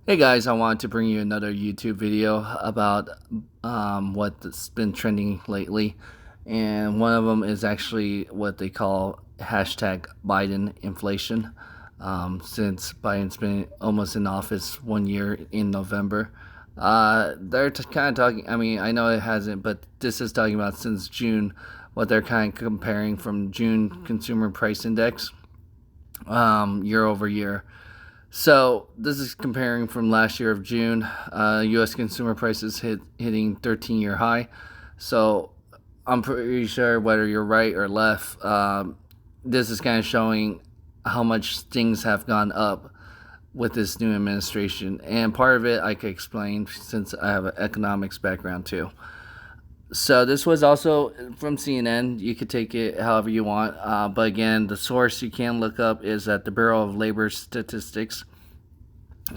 Hey guys, I wanted to bring you another YouTube video about what's been trending lately. And one of them is actually what they call hashtag Bideninflation. Since Biden's been almost in office 1 year in November. They're kind of talking, I mean, I know it hasn't, but this is talking about since June, what they're kind of comparing from June Consumer Price Index year over year. So this is comparing from last year of June. U.S. consumer prices hitting 13-year high. So I'm pretty sure whether you're right or left, this is kind of showing how much things have gone up with this new administration. And part of it I could explain since I have an economics background too. So this was also from CNN. You could take it however you want. But again, the source you can look up is at the Bureau of Labor Statistics.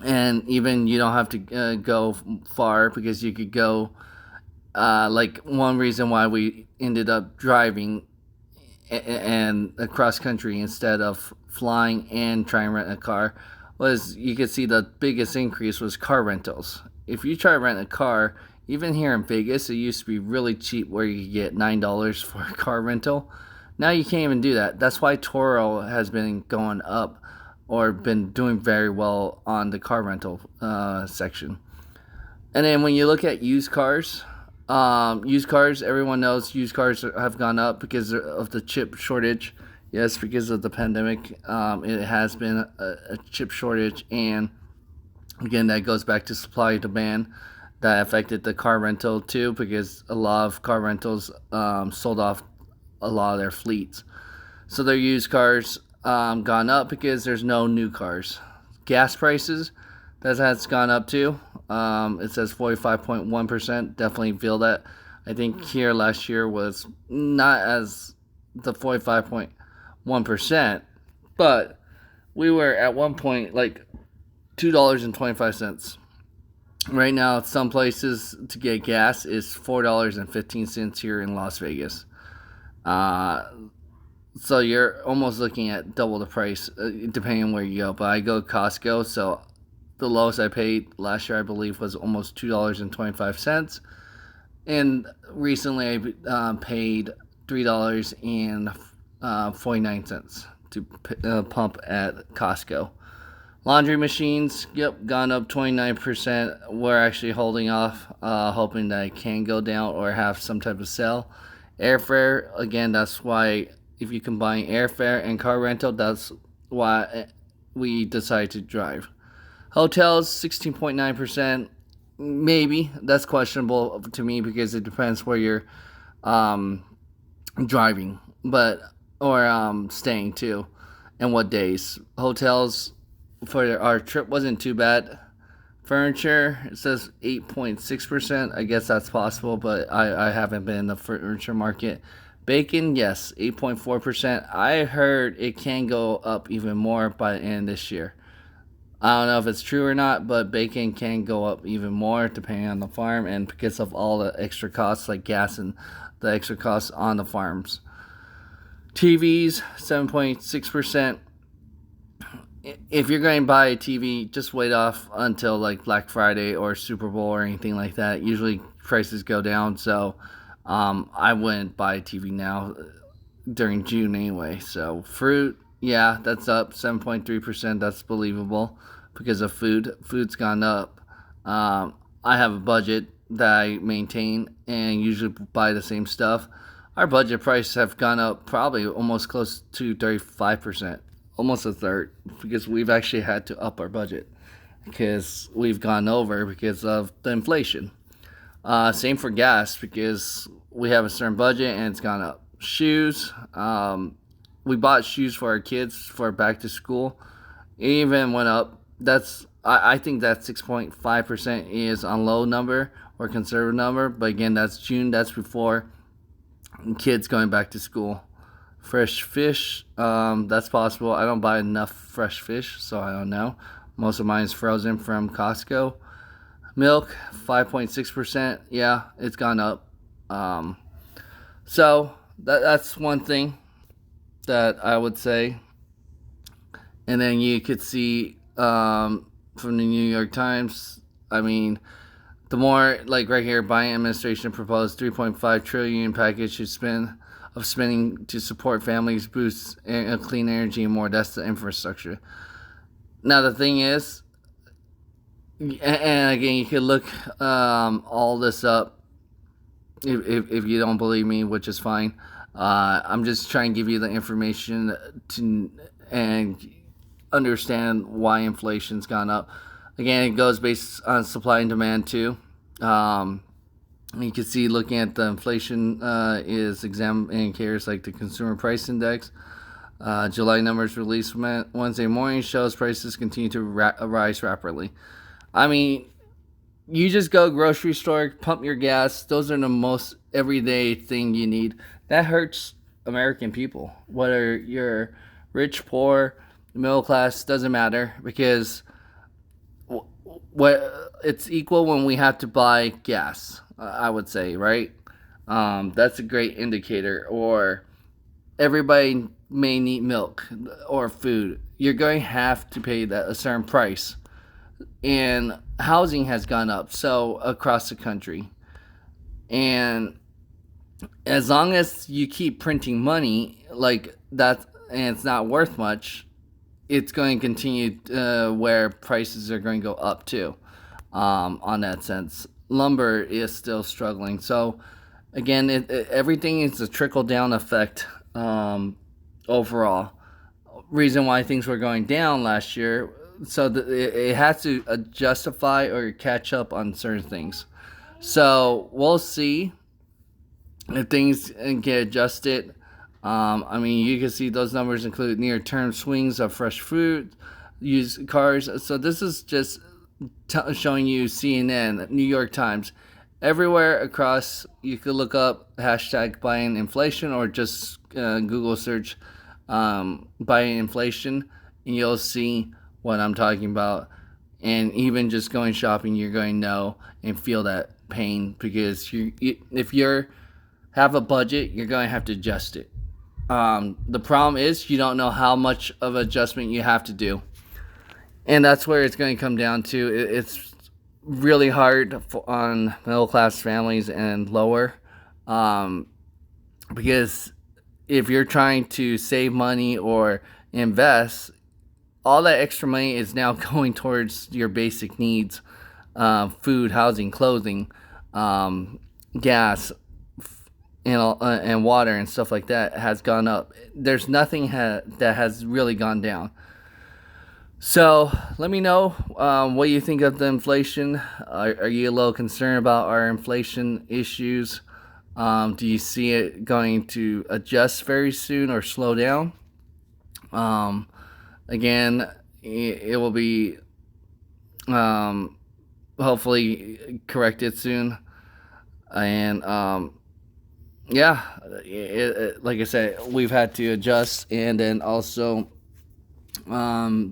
And even you don't have to go far because you could go like one reason why we ended up driving and across country instead of flying and trying to rent a car was you could see the biggest increase was car rentals. If you try to rent a car, even here in Vegas, it used to be really cheap where you could get $9 for a car rental. Now you can't even do that. That's why Toro has been going up or been doing very well on the car rental section. And then when you look at used cars, everyone knows used cars have gone up because of the chip shortage. Yes, because of the pandemic, it has been a chip shortage, and again, that goes back to supply and demand that affected the car rental too, because a lot of car rentals sold off a lot of their fleets. So their used cars gone up because there's no new cars. Gas prices, that has gone up too. It says 45.1%. Definitely feel that. I think here last year was not as the 45.1%, but we were at one point like $2.25. Right now, some places to get gas is $4.15 here in Las Vegas. So you're almost looking at double the price, depending on where you go. But I go to Costco, so the lowest I paid last year, I believe, was almost $2.25. And recently I paid $3.49 to pump at Costco. Laundry machines, yep, gone up 29%. We're actually holding off, hoping that it can go down or have some type of sale. Airfare, again, that's why if you combine airfare and car rental, that's why we decide to drive. Hotels, 16.9%. Maybe. That's questionable to me because it depends where you're driving, or staying too, and what days. Hotels for our trip wasn't too bad. Furniture, it says 8.6%. I guess that's possible, but I haven't been in the furniture market. Bacon, yes, 8.4%. I heard it can go up even more by the end of this year. I don't know if it's true or not, but bacon can go up even more depending on the farm and because of all the extra costs like gas and the extra costs on the farms. TVs, 7.6%. If you're going to buy a TV, just wait off until like Black Friday or Super Bowl or anything like that. Usually prices go down, so I wouldn't buy a TV now during June anyway. So fruit, yeah, that's up 7.3%. That's believable because of food. Food's gone up. I have a budget that I maintain and usually buy the same stuff. Our budget prices have gone up probably almost close to 35%, almost a third, because we've actually had to up our budget because we've gone over because of the inflation. Same for gas because we have a certain budget and it's gone up. Shoes, we bought shoes for our kids for back to school. It even went up. I think that 6.5% is on low number or conservative number, but again, that's June. That's before kids going back to school. Fresh fish, that's possible. I don't buy enough fresh fish, so I don't know. Most of mine is frozen from Costco. Milk, 5.6%. Yeah, it's gone up. So that's one thing that I would say. And then you could see from the New York Times. I mean, the more, like right here, Biden administration proposed 3.5 trillion package to spending to support families, boost clean energy and more. That's the infrastructure. Now the thing is, and again, you could look all this up if you don't believe me, which is fine. I'm just trying to give you the information to and understand why inflation's gone up. Again, it goes based on supply and demand too. Um, you can see looking at the inflation is exam indicators like the consumer price index. July numbers released Wednesday morning shows prices continue to rise rapidly. I mean, you just go grocery store, pump your gas. Those are the most everyday thing you need. That hurts American people, whether you're rich, poor, middle class, doesn't matter, because what it's equal when we have to buy gas. I would say, right? That's a great indicator. Or everybody may need milk or food. You're going to have to pay that a certain price, and housing has gone up so across the country. And as long as you keep printing money like that and it's not worth much, it's going to continue where prices are going to go up too. On that sense, lumber is still struggling. So again, everything is a trickle down effect. Overall, reason why things were going down last year, so it has to justify or catch up on certain things. So we'll see if things get adjusted. I mean, you can see those numbers include near-term swings of fresh fruit, used cars. So this is just showing you CNN, New York Times, everywhere across. You could look up hashtag Bideninflation or just Google search Bideninflation, and you'll see what I'm talking about. And even just going shopping, you're going to know and feel that pain, because if you're have a budget, you're going to have to adjust it. The problem is you don't know how much of adjustment you have to do, and that's where it's going to come down to. It's really hard on middle class families and lower, because if you're trying to save money or invest, all that extra money is now going towards your basic needs: food, housing, clothing, gas, and water and stuff like that has gone up. There's nothing that has really gone down. So let me know what you think of the inflation. Are you a little concerned about our inflation issues? Do you see it going to adjust very soon or slow down? Again, it will be hopefully corrected soon. And yeah, like I said, we've had to adjust, and then also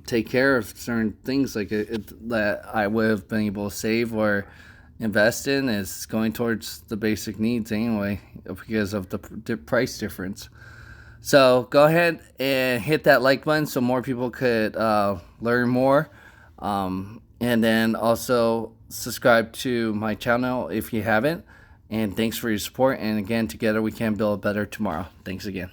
take care of certain things like that I would have been able to save or invest in is going towards the basic needs anyway, because of the price difference. So go ahead and hit that like button so more people could learn more. And then also subscribe to my channel if you haven't. And thanks for your support. And again, together we can build a better tomorrow. Thanks again.